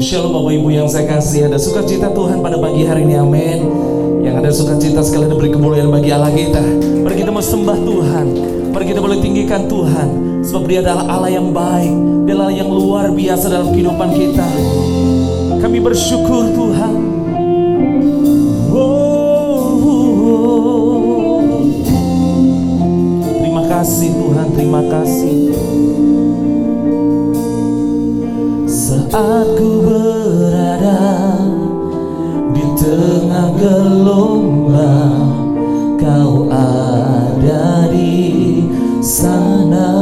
Shalom Bapak Ibu yang saya kasih, ada sukacita Tuhan pada pagi hari ini, amin. Yang ada sukacita sekali diberi kemuliaan bagi Allah kita. Mari kita mau sembah Tuhan, mari kita boleh tinggikan Tuhan, sebab Dia adalah Allah yang baik, Dia adalah yang luar biasa dalam kehidupan kita. Kami bersyukur Tuhan. Terima kasih Tuhan, terima kasih. Saat ku berada di tengah gelombang, Kau ada di sana.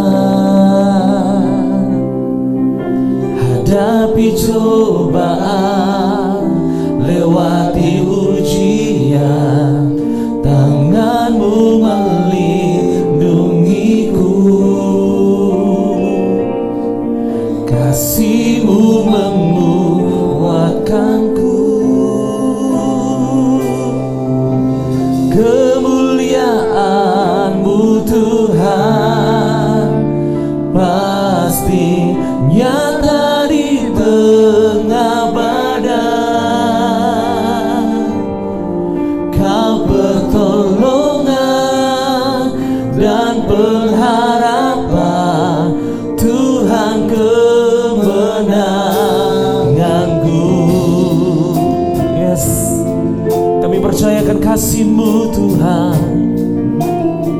Hadapi cobaan, lewati ujian, tangan-Mu melindungiku, kasih-Mu menguatkanku. Kemuliaan-Mu Tuhan pasti nyata di tengah badai. Kau pertolongan dan pengharapan, Tuhan kemenanganku. Yes, kami percayakan kasih-Mu Tuhan,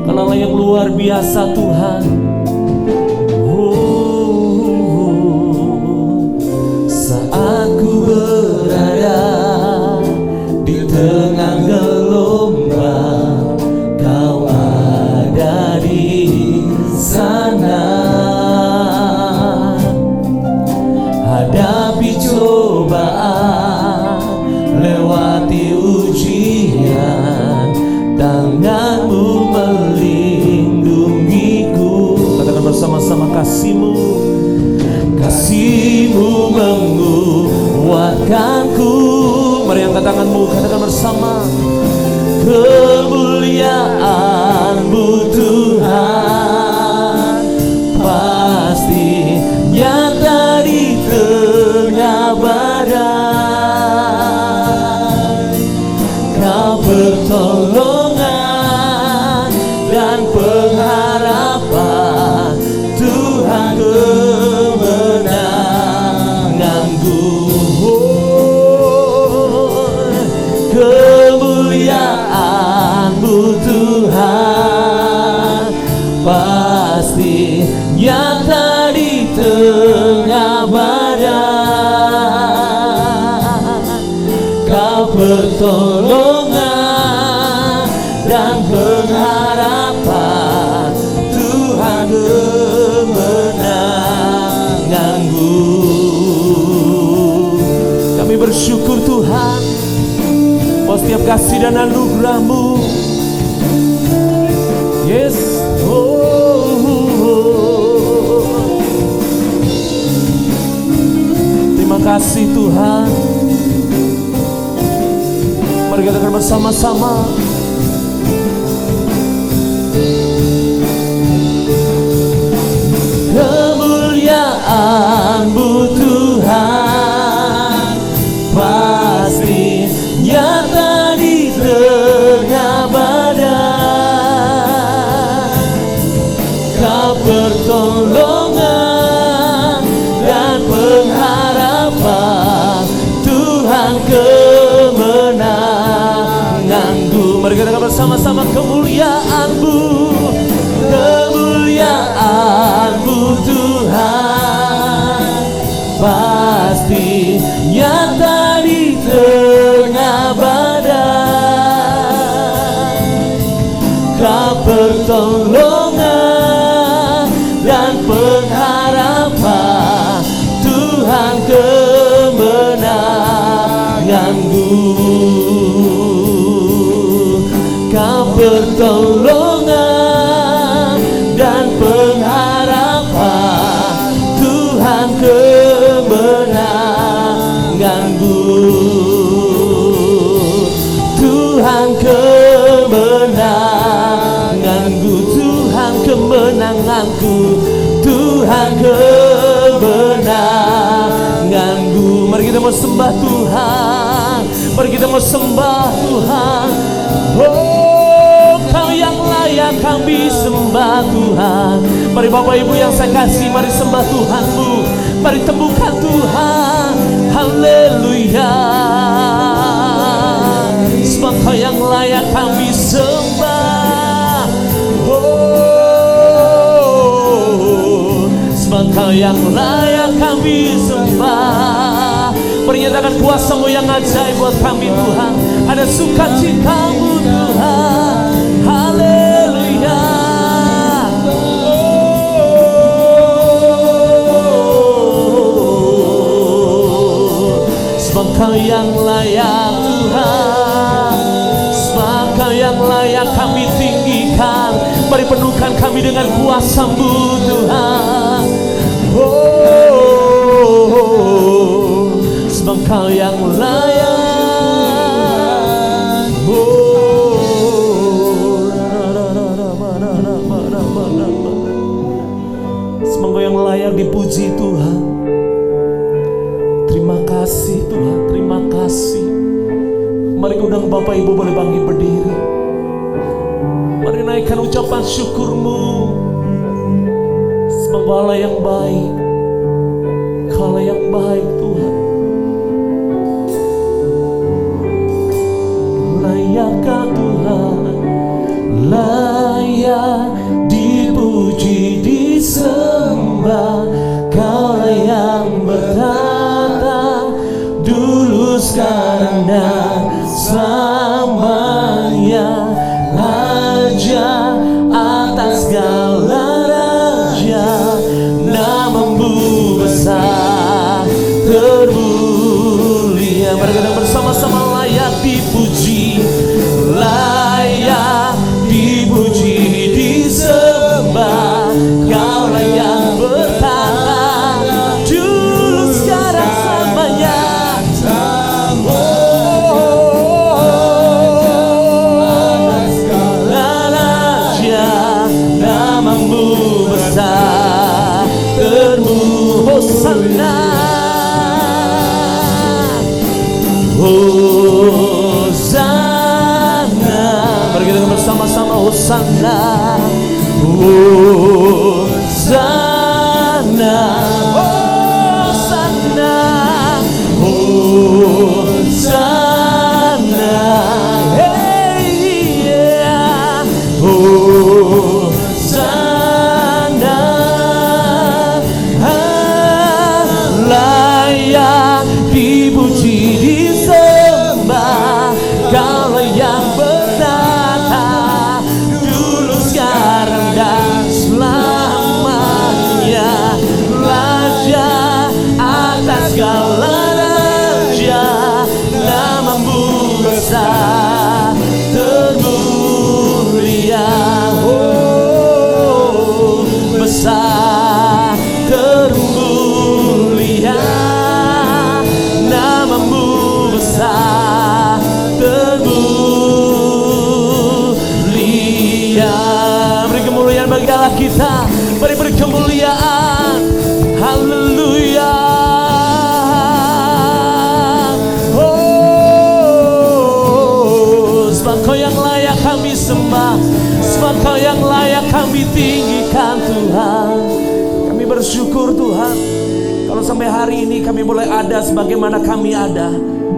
Allah yang luar biasa Tuhan. Saat ku berada di tengah gelombang, Kau ada di sana. Hadapi cobaan, lewati ujian, tangan-Mu melindungiku. Katakan bersama-sama, kasih-Mu, kasih-Mu menguatkanku. Mari angkat tanganmu, katakan bersama. Kemuliaan-Mu Tuhan pasti nyata di tengah badai. Kau pertolongan dan pengharapan, Tuhan kemenanganku. Kemuliaan-Mu Tuhan pasti nyata di tengah badai. Kau pertolongan dan pengharapan, Tuhan kemenanganku. Kami bersyukur Tuhan, bahwa setiap kasih dan anugerah-Mu, yes, terima kasih Tuhan. Mari kita katakan bersama-sama. Kemuliaan-Mu Tuhan pasti nyata di tengah badai. Kau pertolongan dan pengharapan, Tuhan kemenanganku. Mari kita katakan bersama-sama. Kemuliaan-Mu, kemuliaan-Mu Tuhan pasti nyata di tengah badai. Kau pertolongan dan pengharapan, Tuhan kemenanganku. Kau pertolongan dan pengharapan, Tuhan kemenanganku. Tuhan kemenanganku, Tuhan kemenanganku, Tuhan kemenanganku. Mari kita mau sembah Tuhan. Mari kita mau sembah Tuhan. Oh, Kau yang layak kami sembah Tuhan. Mari Bapak Ibu yang saya kasih, mari sembah Tuhanmu. Mari temukan Tuhan. Haleluya. Sebab Kau yang layak kami sembah. Oh, sebab Kau yang layak kami sembah. Pernyatakan kuasa-Mu yang ajaib buat kami Tuhan. Ada sukacita-Mu Tuhan. Haleluya. Oh, sebab Kau yang layak Tuhan. Sebab Kau yang layak kami tinggikan. Mari penuhkan kami dengan kuasa-Mu Tuhan. Oh, sebab Kau yang layak. Sebab Kau yang layak dipuji Tuhan. Terima kasih Tuhan, terima kasih. Mari undang Bapak Ibu boleh bangkit berdiri. Mari naikkan ucapan syukur-Mu. Sebab Allah yang baik, Kau yang baik Tuhan. Layakkah Tuhan, layak dipuji disembah. Kau yang bertata dulu sekarang dan selamanya. Raja atas segala raja, nama-Mu besar termulia. Mari kita bersama-sama layak dipuji, layak dipuji disembah. Kau layak bertata dulu sekarang selamanya. Hosana, Hosana. Mari kita bersama-sama Hosana, Hosana, Hosana, Hosana. Hey, yeah. Hosana. Layak dipuji disembah. Kau yang bertata dulu sekarang dan selamanya. Raja atas segala raja, nama-Mu besar termulia. Oh, besar termulia. Nama-Mu besar termulia. Beri kemuliaan bagi Allah kita. Beri kemuliaan. Haleluya. Oh, sebab Kau yang layak kami sembah. Sebab Kau yang layak kami tinggikan Tuhan. Kami bersyukur Tuhan. Kalau sampai hari ini kami boleh ada sebagaimana kami ada,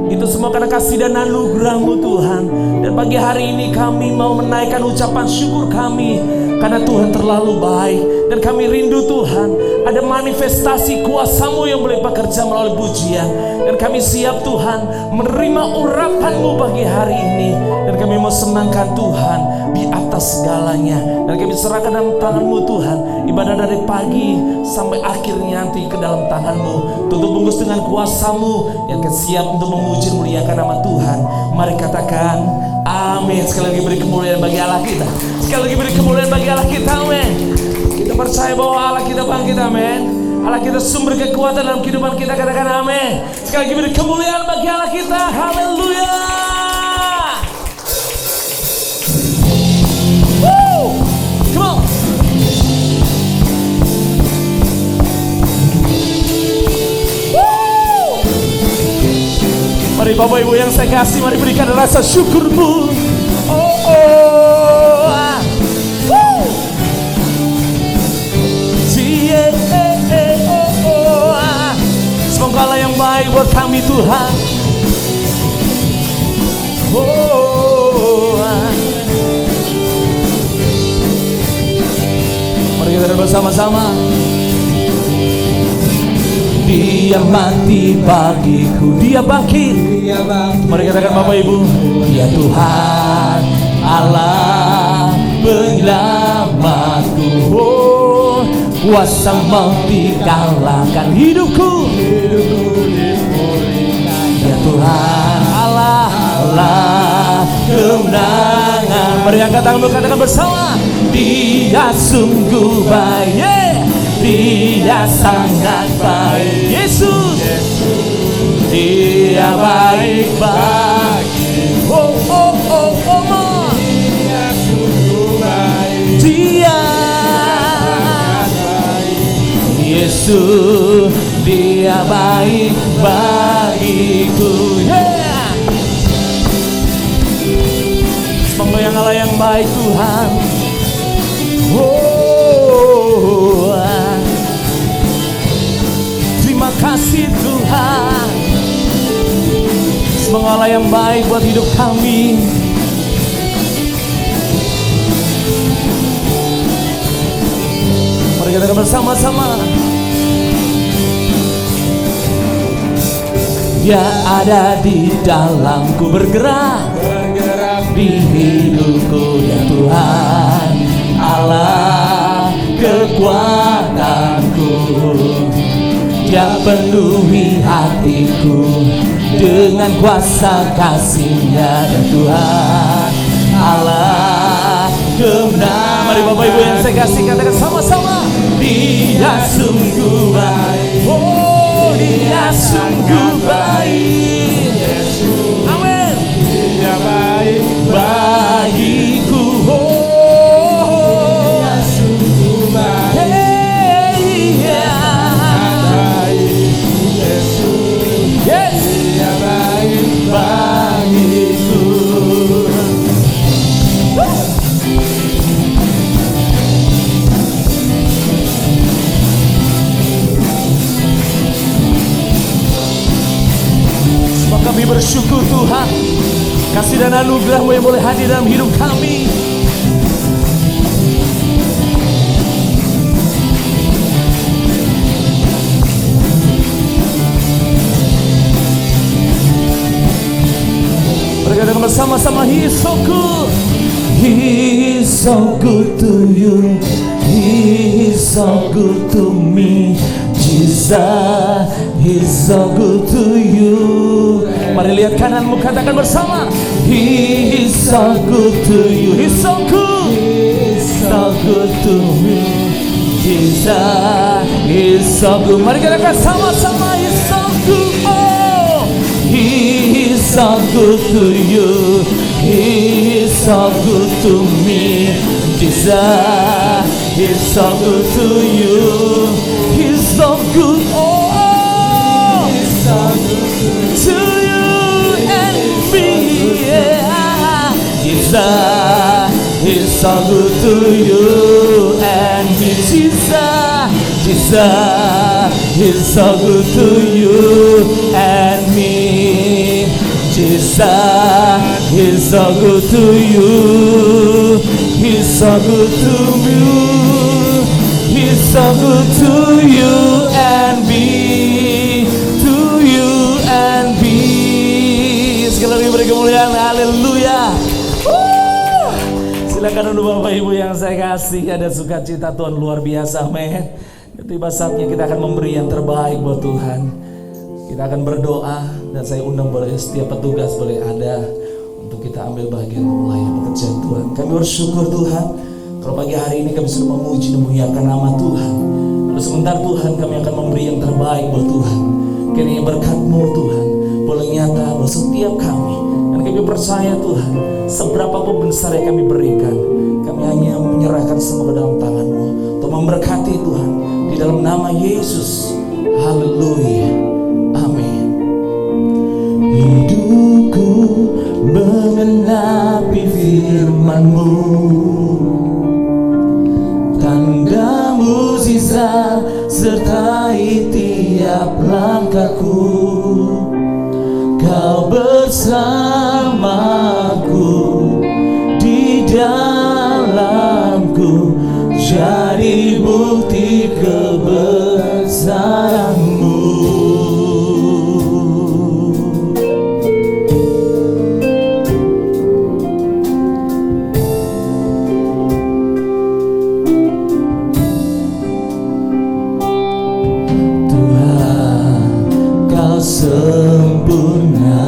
itu semua karena kasih dan anugerah-Mu Tuhan. Dan pagi hari ini kami mau menaikkan ucapan syukur kami, karena Tuhan terlalu baik. Dan kami rindu Tuhan, ada manifestasi kuasa-Mu yang boleh bekerja melalui pujian. Dan kami siap Tuhan menerima urapan-Mu pagi hari ini. Dan kami mau senangkan Tuhan di atas segalanya. Dan kami serahkan dalam tangan-Mu Tuhan. Ibadah dari pagi sampai akhirnya nanti ke dalam tangan-Mu. Tutup bungkus dengan kuasa-Mu yang siap untuk memuji muliakan nama Tuhan. Mari katakan amin. Sekali lagi beri kemuliaan bagi Allah kita. Sekali lagi beri kemuliaan bagi Allah kita. Amin. Kita percaya bahwa Allah kita bangkit. Amin. Allah kita sumber kekuatan dalam kehidupan kita. Katakan amin. Sekali lagi beri kemuliaan bagi Allah kita. Haleluya. Come on. Bapak Ibu yang saya kasih, mari berikan rasa syukurmu. Oh, oh, ah. Woo. Oh, oh, ah. Semoga Allah yang baik buat kami Tuhan. Oh, ah. Mari kita bersama-sama. Dia mati bagiku, dia bangkit. Mari katakan Bapak Ibu, dia Tuhan Allah penyelamatku. Oh, kuasa maut dikalahkan hidupku. Dia Tuhan Allah, Allah kemenangan. Mari angkat tangan, katakan bersama. Dia sungguh baik, dia sangat baik. Yesus, dia baik bagi. Oh, oh, oh, oh, oh. Dia sungguh baik, dia sangat baik. Yesus, dia baik bagiku. Yeah. Semoga yang Allah yang baik Tuhan. Oh, terima kasih Tuhan. Semoga Allah yang baik buat hidup kami. Mari kita bersama-sama. Dia ada di dalamku, bergerak di hidupku. Ya Tuhan Allah kekuatanku, dia penuhi hatiku dengan kuasa kasih-Nya. Dan Tuhan Allah kemenangan. Mari Bapak Ibu yang saya kasih, katakan sama-sama. Dia sungguh baik. Oh, dia sungguh baik. Amin. Dia baik bagiku. Oh, dia sungguh baik. Hey, yeah. Yes, dia baik bagiku. Sebab kami bersyukur Tuhan, kasih dan anugerah-Mu yang boleh hadir dalam hidup kami. Berkata bersama-sama, He is so good. He is so good to you. He is so good to me. Jesus, He is so good to you. Mari lihat kananmu, katakan bersama. He is so good to you. He is so good. He is so good to me. Jesus, He is so good. Mari katakan sama-sama, He is so good. Oh, He is so good to you. He is so good to me. Jesus, He is so good to you. He is so good. Oh, He is so good to you and me. Yeah. Jesus, He is so good to you and me. Jesus, Jesus, He is so good to you and me. Jesus, He is so good to you. He is so good to you. He is so good to you and me. To you and me. Sekali lagi beri kemuliaan. Haleluya. Silakan untuk Bapak Ibu yang saya kasih, ada sukacita Tuhan luar biasa, amin. Tiba saatnya kita akan memberi yang terbaik buat Tuhan. Kita akan berdoa dan saya undang boleh setiap petugas boleh ada untuk kita ambil bagian mulai pekerjaan Tuhan. Kami bersyukur Tuhan kalau pagi hari ini kami sudah memuji dan memuliakan nama Tuhan. Lalu sebentar Tuhan kami akan memberi yang terbaik buat Tuhan. Kiranya berkat-Mu Tuhan boleh nyata buat setiap kami. Dan kami percaya Tuhan, seberapa pun besar yang kami berikan, kami hanya menyerahkan semua ke dalam tangan-Mu untuk memberkati Tuhan di dalam nama Yesus. Haleluya. Amin. Hidup menggenapi firman-Mu. Tanda mukjizat sertai tiap langkahku. Kau bersamaku, di dalamku, jadi bukti kebesaran-Mu. Sempurna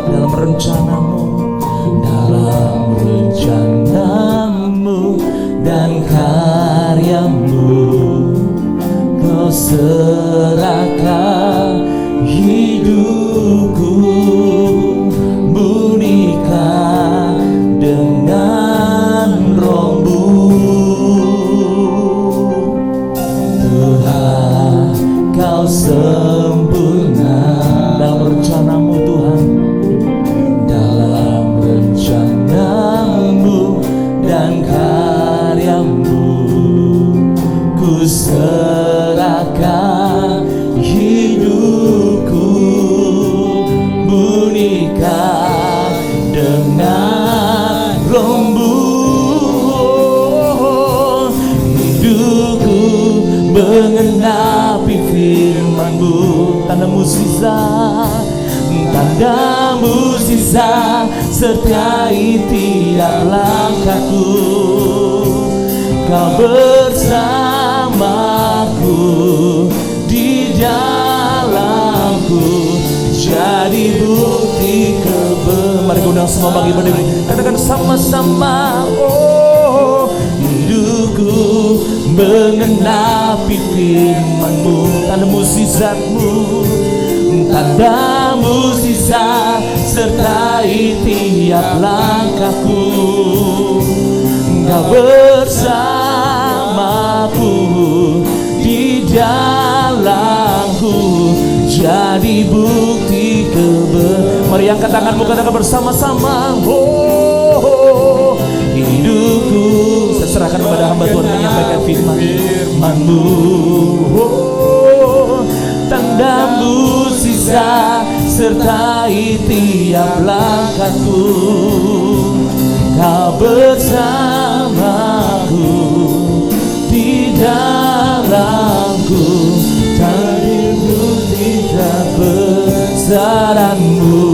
dalam rencana-Mu, dalam rencana-Mu dan karya-Mu. Kau serahkan hidupku, bunyikan dengan Roh-Mu. Tuhan, Kau sempurna dalam rencana-Mu Tuhan, dalam rencana-Mu dan karya-Mu. Ku serahkan hidupku, bunyikan dengan Roh-Mu. Hidupku mengenapi firman-Mu. Tanda mukjizat, tanda mukjizat sertai tiap langkahku. Kau bersamaku, di dalamku, jadi bukti kebesaran. Mari undang semua bagi berdiri, katakan sama-sama. Oh, hidupku mengenapi firman-Mu. Tanda mukjizat-Mu, tanda mukjizat sertai tiap langkahku. Kau bersamaku, di dalamku, jadi bukti kebesaran. Mari angkat tanganmu, katakan bersama-sama. Oh, hidupku, saya serahkan kepada hamba Tuhan menyampaikan firman-Mu. Oh, tanda mukjizat sertai tiap langkahku. Kau bersamaku, di dalamku, jadi bukti kebesaran-Mu.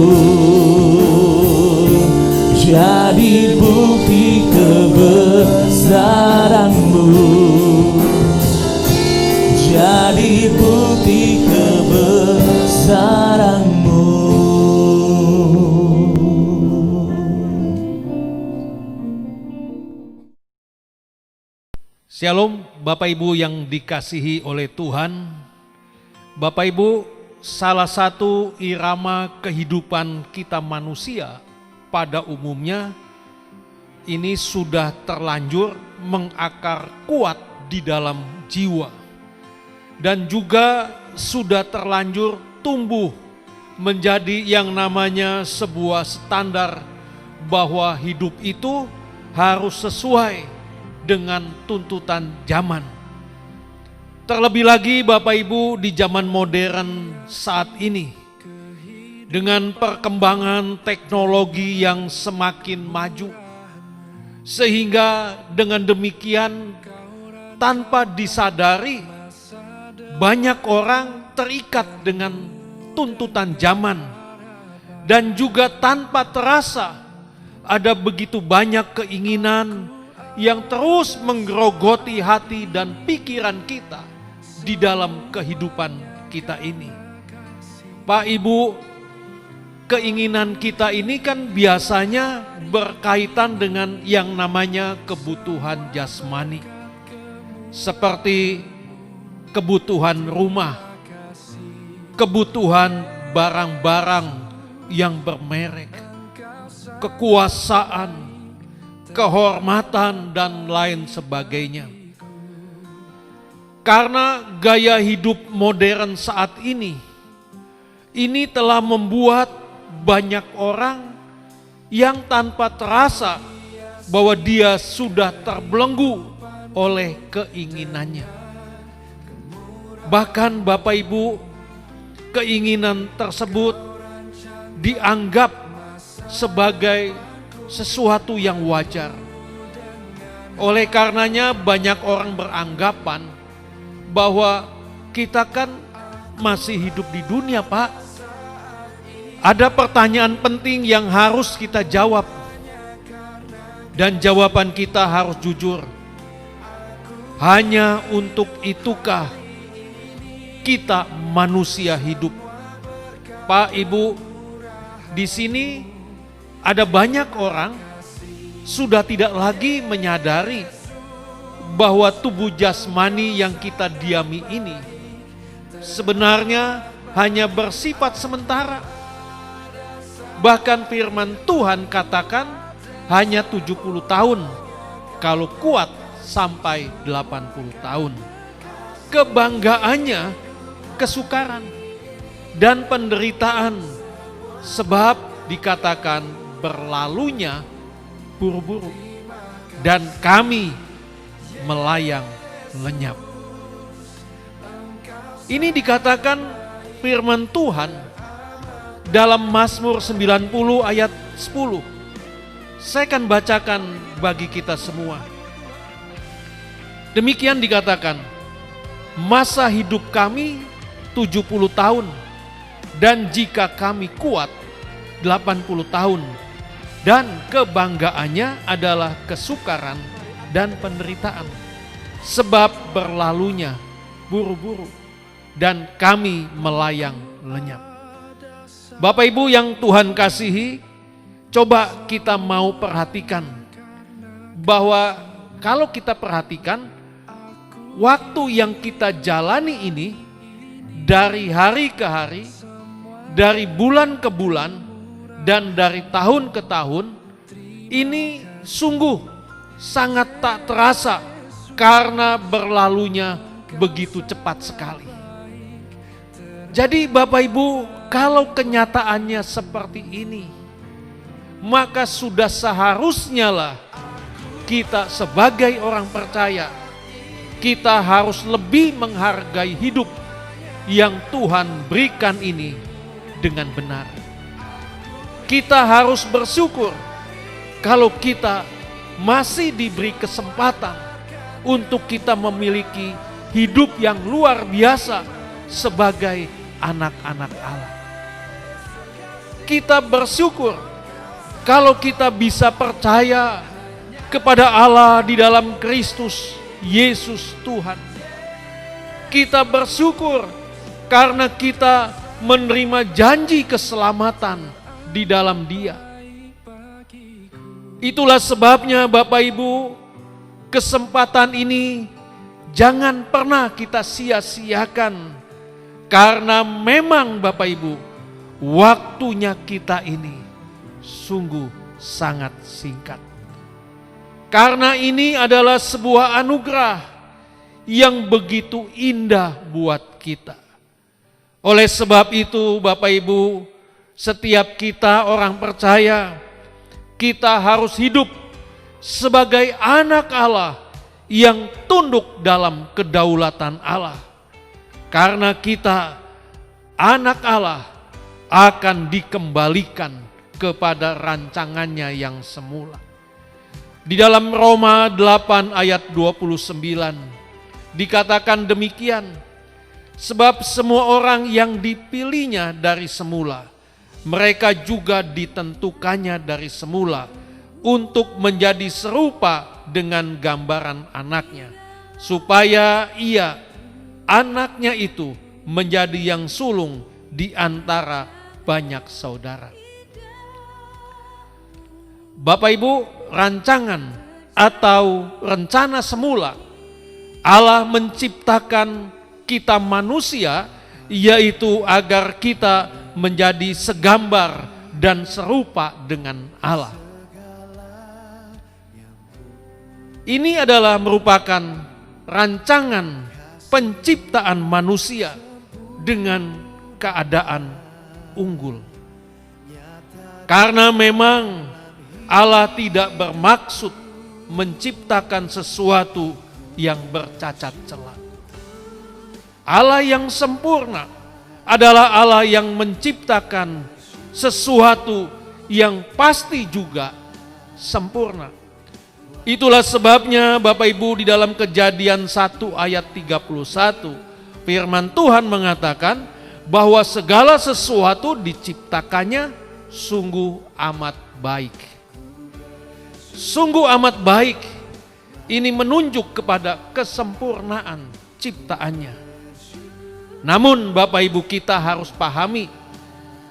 Jadi bukti kebesaran-Mu, jadi bukti kebesaran-Mu. Shalom Bapak Ibu yang dikasihi oleh Tuhan. Bapak Ibu, salah satu irama kehidupan kita manusia pada umumnya ini sudah terlanjur mengakar kuat di dalam jiwa dan juga sudah terlanjur tumbuh menjadi yang namanya sebuah standar bahwa hidup itu harus sesuai dengan tuntutan zaman. Terlebih lagi Bapak Ibu di zaman modern saat ini, dengan perkembangan teknologi yang semakin maju, sehingga dengan demikian tanpa disadari banyak orang terikat dengan tuntutan zaman, dan juga tanpa terasa ada begitu banyak keinginan yang terus menggerogoti hati dan pikiran kita di dalam kehidupan kita ini. Pak Ibu, keinginan kita ini kan biasanya berkaitan dengan yang namanya kebutuhan jasmani. Seperti kebutuhan rumah, kebutuhan barang-barang yang bermerek, kekuasaan, kehormatan, dan lain sebagainya. Karena gaya hidup modern saat ini telah membuat banyak orang yang tanpa terasa bahwa dia sudah terbelenggu oleh keinginannya. Bahkan Bapak Ibu, keinginan tersebut dianggap sebagai sesuatu yang wajar. Oleh karenanya banyak orang beranggapan bahwa kita kan masih hidup di dunia, Pak. Ada pertanyaan penting yang harus kita jawab. Dan jawaban kita harus jujur. Hanya untuk itukah kita manusia hidup? Pak, Ibu, di sini ada banyak orang sudah tidak lagi menyadari bahwa tubuh jasmani yang kita diami ini sebenarnya hanya bersifat sementara. Bahkan firman Tuhan katakan hanya 70 tahun, kalau kuat sampai 80 tahun. Kebanggaannya kesukaran dan penderitaan, sebab dikatakan berlalunya buru-buru dan kami melayang lenyap. Ini dikatakan firman Tuhan dalam Mazmur 90 ayat 10. Saya akan bacakan bagi kita semua. Demikian dikatakan, masa hidup kami 70 tahun, dan jika kami kuat 80 tahun, dan kebanggaannya adalah kesukaran dan penderitaan, sebab berlalunya buru-buru dan kami melayang lenyap. Bapak Ibu yang Tuhan kasihi, coba kita mau perhatikan bahwa kalau kita perhatikan waktu yang kita jalani ini dari hari ke hari, dari bulan ke bulan, dan dari tahun ke tahun, ini sungguh sangat tak terasa karena berlalunya begitu cepat sekali. Jadi Bapak Ibu, kalau kenyataannya seperti ini, maka sudah seharusnya lah kita sebagai orang percaya, kita harus lebih menghargai hidup yang Tuhan berikan ini dengan benar. Kita harus bersyukur kalau kita masih diberi kesempatan untuk kita memiliki hidup yang luar biasa sebagai anak-anak Allah. Kita bersyukur kalau kita bisa percaya kepada Allah di dalam Kristus Yesus Tuhan. Kita bersyukur karena kita menerima janji keselamatan di dalam Dia. Itulah sebabnya Bapak Ibu, kesempatan ini jangan pernah kita sia-siakan, karena memang Bapak Ibu, waktunya kita ini sungguh sangat singkat. Karena ini adalah sebuah anugerah yang begitu indah buat kita. Oleh sebab itu Bapak Ibu, setiap kita orang percaya, kita harus hidup sebagai anak Allah yang tunduk dalam kedaulatan Allah. Karena kita anak Allah akan dikembalikan kepada rancangannya yang semula. Di dalam Roma 8 ayat 29 dikatakan demikian, sebab semua orang yang dipilihnya dari semula, mereka juga ditentukannya dari semula untuk menjadi serupa dengan gambaran anaknya, supaya ia, anaknya itu, menjadi yang sulung di antara banyak saudara. Bapak Ibu, rancangan atau rencana semula Allah menciptakan kita manusia, yaitu agar kita menjadi segambar dan serupa dengan Allah. Ini adalah merupakan rancangan penciptaan manusia dengan keadaan unggul. Karena memang Allah tidak bermaksud menciptakan sesuatu yang bercacat celah. Allah yang sempurna adalah Allah yang menciptakan sesuatu yang pasti juga sempurna. Itulah sebabnya Bapak Ibu di dalam Kejadian 1 ayat 31 firman Tuhan mengatakan bahwa segala sesuatu diciptakannya sungguh amat baik. Sungguh amat baik ini menunjuk kepada kesempurnaan ciptaannya. Namun Bapak Ibu kita harus pahami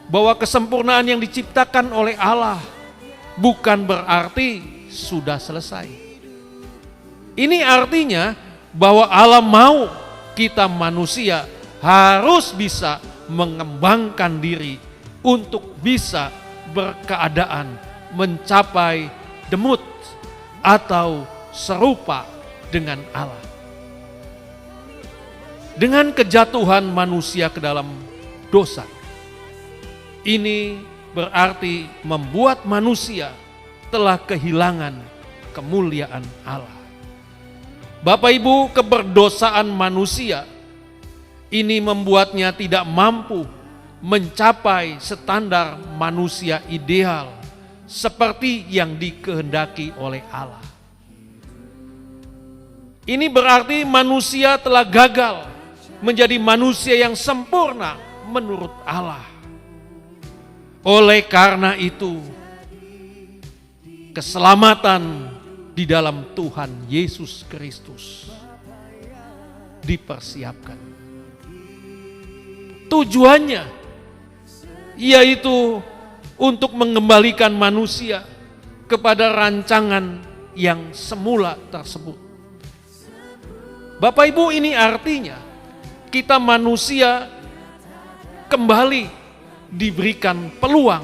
bahwa kesempurnaan yang diciptakan oleh Allah bukan berarti sudah selesai. Ini artinya bahwa Allah mau kita manusia harus bisa mengembangkan diri untuk bisa berkeadaan mencapai demut atau serupa dengan Allah. Dengan kejatuhan manusia ke dalam dosa, ini berarti membuat manusia telah kehilangan kemuliaan Allah. Bapak Ibu, keberdosaan manusia ini membuatnya tidak mampu mencapai standar manusia ideal seperti yang dikehendaki oleh Allah. Ini berarti manusia telah gagal menjadi manusia yang sempurna menurut Allah. Oleh karena itu, keselamatan di dalam Tuhan Yesus Kristus dipersiapkan. Tujuannya yaitu untuk mengembalikan manusia kepada rancangan yang semula tersebut. Bapak Ibu, ini artinya kita manusia kembali diberikan peluang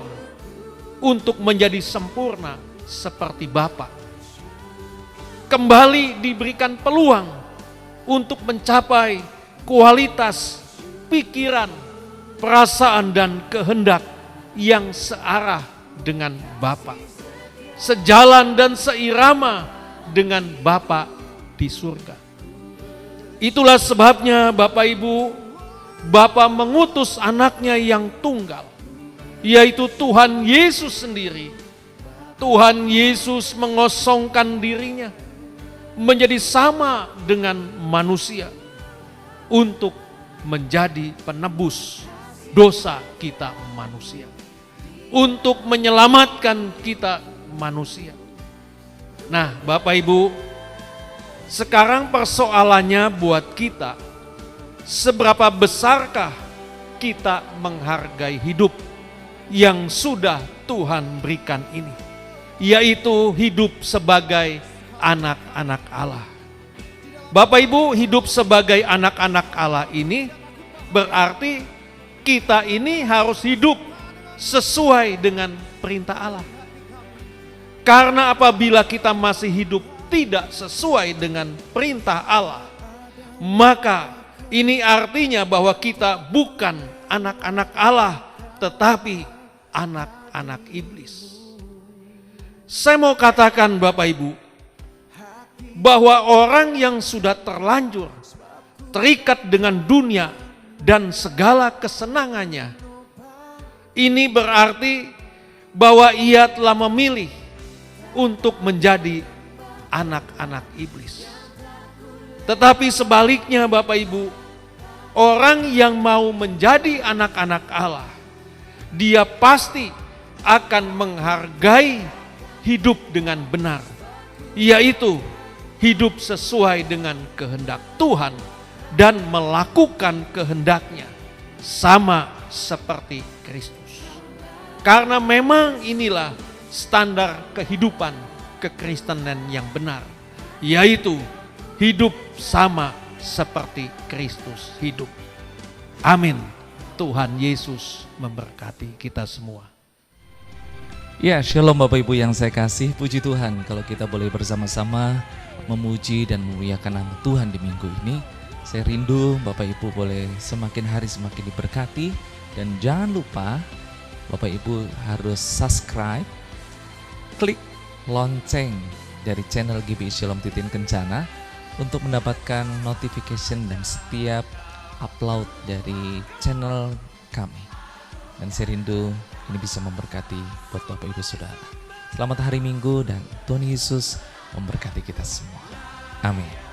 untuk menjadi sempurna seperti Bapa. Kembali diberikan peluang untuk mencapai kualitas pikiran, perasaan dan kehendak yang searah dengan Bapa, sejalan dan seirama dengan Bapa di surga. Itulah sebabnya Bapak Ibu, Bapa mengutus anaknya yang tunggal, yaitu Tuhan Yesus sendiri. Tuhan Yesus mengosongkan dirinya menjadi sama dengan manusia untuk menjadi penebus dosa kita manusia, untuk menyelamatkan kita manusia. Nah, Bapak Ibu, sekarang persoalannya buat kita, seberapa besarkah kita menghargai hidup yang sudah Tuhan berikan ini, yaitu hidup sebagai anak-anak Allah. Bapak Ibu, hidup sebagai anak-anak Allah ini berarti kita ini harus hidup sesuai dengan perintah Allah. Karena apabila kita masih hidup tidak sesuai dengan perintah Allah, maka ini artinya bahwa kita bukan anak-anak Allah, tetapi anak-anak iblis. Saya mau katakan Bapak Ibu, bahwa orang yang sudah terlanjur terikat dengan dunia dan segala kesenangannya, ini berarti bahwa ia telah memilih untuk menjadi anak-anak iblis. Tetapi sebaliknya Bapak Ibu, orang yang mau menjadi anak-anak Allah, dia pasti akan menghargai hidup dengan benar, yaitu hidup sesuai dengan kehendak Tuhan dan melakukan kehendaknya sama seperti Kristus. Karena memang inilah standar kehidupan kekristenan yang benar, yaitu hidup sama seperti Kristus hidup. Amin. Tuhan Yesus memberkati kita semua. Ya, shalom Bapak Ibu yang saya kasih, puji Tuhan kalau kita boleh bersama-sama memuji dan memuliakan nama Tuhan di minggu ini. Saya rindu Bapak Ibu boleh semakin hari semakin diberkati, dan jangan lupa Bapak Ibu harus subscribe klik lonceng dari channel GBI Shalom Titin Kencana untuk mendapatkan notification dan setiap upload dari channel kami. Dan saya rindu ini bisa memberkati buat Bapak Ibu Saudara. Selamat hari Minggu dan Tuhan Yesus memberkati kita semua. Amin.